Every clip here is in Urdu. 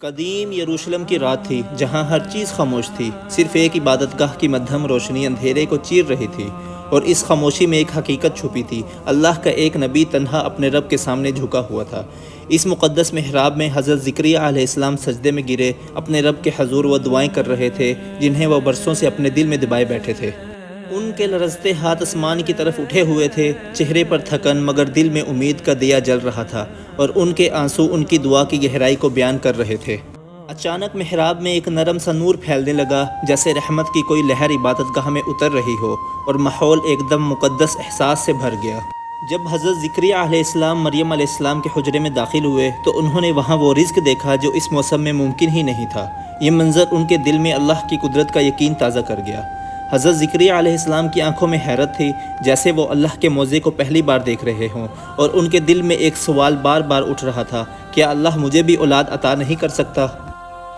قدیم یروشلم کی رات تھی جہاں ہر چیز خاموش تھی، صرف ایک عبادت گاہ کی مدھم روشنی اندھیرے کو چیر رہی تھی، اور اس خاموشی میں ایک حقیقت چھپی تھی۔ اللہ کا ایک نبی تنہا اپنے رب کے سامنے جھکا ہوا تھا۔ اس مقدس محراب میں حضرت زکریا علیہ السلام سجدے میں گرے اپنے رب کے حضور وہ دعائیں کر رہے تھے جنہیں وہ برسوں سے اپنے دل میں دبائے بیٹھے تھے۔ ان کے لرزتے ہاتھ آسمان کی طرف اٹھے ہوئے تھے، چہرے پر تھکن مگر دل میں امید کا دیا جل رہا تھا، اور ان کے آنسو ان کی دعا کی گہرائی کو بیان کر رہے تھے۔ اچانک محراب میں ایک نرم سا نور پھیلنے لگا، جیسے رحمت کی کوئی لہر عبادت گاہ میں اتر رہی ہو، اور ماحول ایک دم مقدس احساس سے بھر گیا۔ جب حضرت زکریا علیہ السلام مریم علیہ السلام کے حجرے میں داخل ہوئے تو انہوں نے وہاں وہ رزق دیکھا جو اس موسم میں ممکن ہی نہیں تھا۔ یہ منظر ان کے دل میں اللہ کی قدرت کا یقین تازہ کر گیا۔ حضرت زکریا علیہ السلام کی آنکھوں میں حیرت تھی، جیسے وہ اللہ کے معجزے کو پہلی بار دیکھ رہے ہوں، اور ان کے دل میں ایک سوال بار بار اٹھ رہا تھا، کیا اللہ مجھے بھی اولاد عطا نہیں کر سکتا؟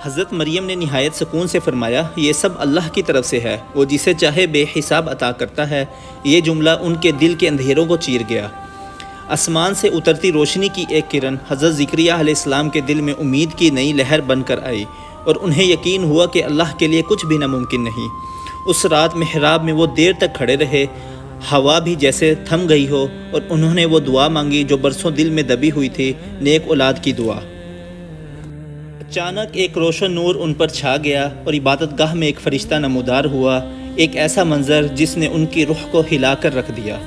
حضرت مریم نے نہایت سکون سے فرمایا، یہ سب اللہ کی طرف سے ہے، وہ جسے چاہے بے حساب عطا کرتا ہے۔ یہ جملہ ان کے دل کے اندھیروں کو چیر گیا۔ آسمان سے اترتی روشنی کی ایک کرن حضرت زکریا علیہ السلام کے دل میں امید کی نئی لہر بن کر آئی، اور انہیں یقین ہوا کہ اللہ کے لیے کچھ بھی ناممکن نہیں۔ اس رات محراب میں وہ دیر تک کھڑے رہے، ہوا بھی جیسے تھم گئی ہو، اور انہوں نے وہ دعا مانگی جو برسوں دل میں دبی ہوئی تھی، نیک اولاد کی دعا۔ اچانک ایک روشن نور ان پر چھا گیا، اور عبادت گاہ میں ایک فرشتہ نمودار ہوا، ایک ایسا منظر جس نے ان کی روح کو ہلا کر رکھ دیا۔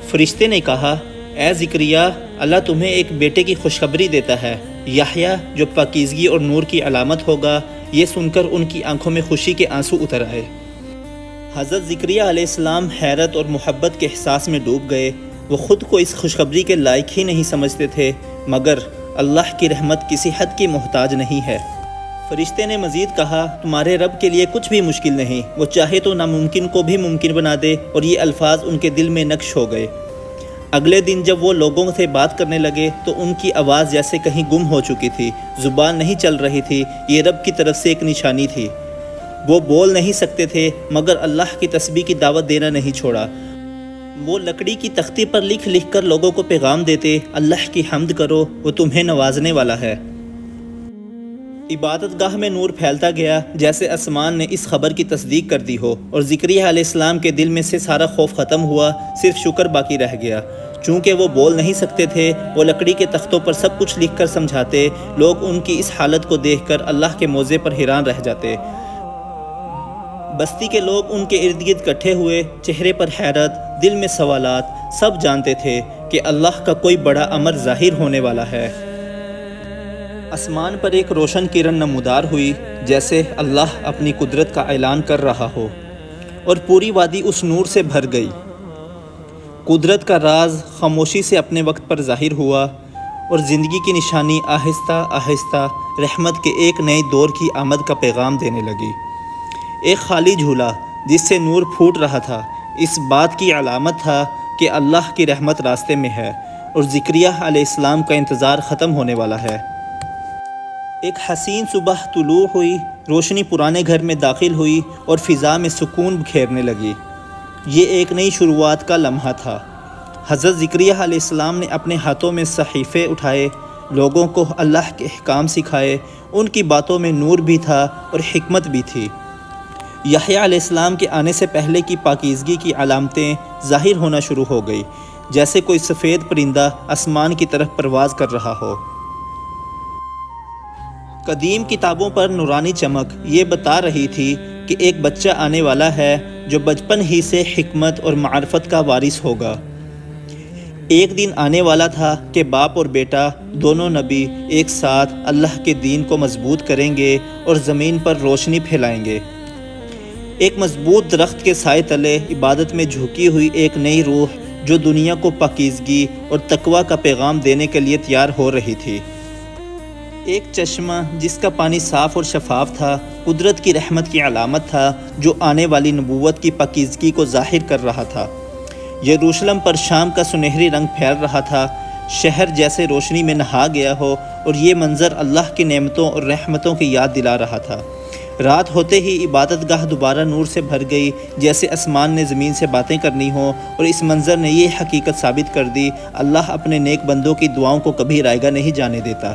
فرشتے نے کہا، اے زکریا، اللہ تمہیں ایک بیٹے کی خوشخبری دیتا ہے، یحییٰ، جو پاکیزگی اور نور کی علامت ہوگا۔ یہ سن کر ان کی آنکھوں میں خوشی کے آنسو اتر آئے۔ حضرت زکریا علیہ السلام حیرت اور محبت کے احساس میں ڈوب گئے۔ وہ خود کو اس خوشخبری کے لائق ہی نہیں سمجھتے تھے، مگر اللہ کی رحمت کسی حد کی محتاج نہیں ہے۔ فرشتے نے مزید کہا، تمہارے رب کے لیے کچھ بھی مشکل نہیں، وہ چاہے تو ناممکن کو بھی ممکن بنا دے، اور یہ الفاظ ان کے دل میں نقش ہو گئے۔ اگلے دن جب وہ لوگوں سے بات کرنے لگے تو ان کی آواز جیسے کہیں گم ہو چکی تھی، زبان نہیں چل رہی تھی۔ یہ رب کی طرف سے ایک نشانی تھی۔ وہ بول نہیں سکتے تھے، مگر اللہ کی تسبیح کی دعوت دینا نہیں چھوڑا۔ وہ لکڑی کی تختی پر لکھ لکھ کر لوگوں کو پیغام دیتے، اللہ کی حمد کرو، وہ تمہیں نوازنے والا ہے۔ عبادت گاہ میں نور پھیلتا گیا، جیسے آسمان نے اس خبر کی تصدیق کر دی ہو، اور زکریا علیہ السلام کے دل میں سے سارا خوف ختم ہوا، صرف شکر باقی رہ گیا۔ چونکہ وہ بول نہیں سکتے تھے، وہ لکڑی کے تختوں پر سب کچھ لکھ کر سمجھاتے۔ لوگ ان کی اس حالت کو دیکھ کر اللہ کے معجزے پر حیران رہ جاتے۔ بستی کے لوگ ان کے ارد گرد اکٹھے ہوئے، چہرے پر حیرت، دل میں سوالات۔ سب جانتے تھے کہ اللہ کا کوئی بڑا امر ظاہر ہونے والا ہے۔ آسمان پر ایک روشن کرن نمودار ہوئی، جیسے اللہ اپنی قدرت کا اعلان کر رہا ہو، اور پوری وادی اس نور سے بھر گئی۔ قدرت کا راز خاموشی سے اپنے وقت پر ظاہر ہوا، اور زندگی کی نشانی آہستہ آہستہ رحمت کے ایک نئے دور کی آمد کا پیغام دینے لگی۔ ایک خالی جھولا جس سے نور پھوٹ رہا تھا، اس بات کی علامت تھا کہ اللہ کی رحمت راستے میں ہے، اور زکریا علیہ السلام کا انتظار ختم ہونے والا ہے۔ ایک حسین صبح طلوع ہوئی، روشنی پرانے گھر میں داخل ہوئی، اور فضا میں سکون بکھیرنے لگی۔ یہ ایک نئی شروعات کا لمحہ تھا۔ حضرت زکریا علیہ السلام نے اپنے ہاتھوں میں صحیفے اٹھائے، لوگوں کو اللہ کے احکام سکھائے۔ ان کی باتوں میں نور بھی تھا اور حکمت بھی تھی۔ یحییٰ علیہ السلام کے آنے سے پہلے کی پاکیزگی کی علامتیں ظاہر ہونا شروع ہو گئی، جیسے کوئی سفید پرندہ آسمان کی طرف پرواز کر رہا ہو۔ قدیم کتابوں پر نورانی چمک یہ بتا رہی تھی کہ ایک بچہ آنے والا ہے جو بچپن ہی سے حکمت اور معرفت کا وارث ہوگا۔ ایک دن آنے والا تھا کہ باپ اور بیٹا دونوں نبی ایک ساتھ اللہ کے دین کو مضبوط کریں گے اور زمین پر روشنی پھیلائیں گے۔ ایک مضبوط درخت کے سائے تلے عبادت میں جھکی ہوئی ایک نئی روح جو دنیا کو پاکیزگی اور تقویٰ کا پیغام دینے کے لیے تیار ہو رہی تھی۔ ایک چشمہ جس کا پانی صاف اور شفاف تھا، قدرت کی رحمت کی علامت تھا جو آنے والی نبوت کی پاکیزگی کو ظاہر کر رہا تھا۔ یروشلم پر شام کا سنہری رنگ پھیل رہا تھا، شہر جیسے روشنی میں نہا گیا ہو، اور یہ منظر اللہ کی نعمتوں اور رحمتوں کی یاد دلا رہا تھا۔ رات ہوتے ہی عبادت گاہ دوبارہ نور سے بھر گئی، جیسے آسمان نے زمین سے باتیں کرنی ہوں، اور اس منظر نے یہ حقیقت ثابت کر دی، اللہ اپنے نیک بندوں کی دعاؤں کو کبھی رائیگاں نہیں جانے دیتا۔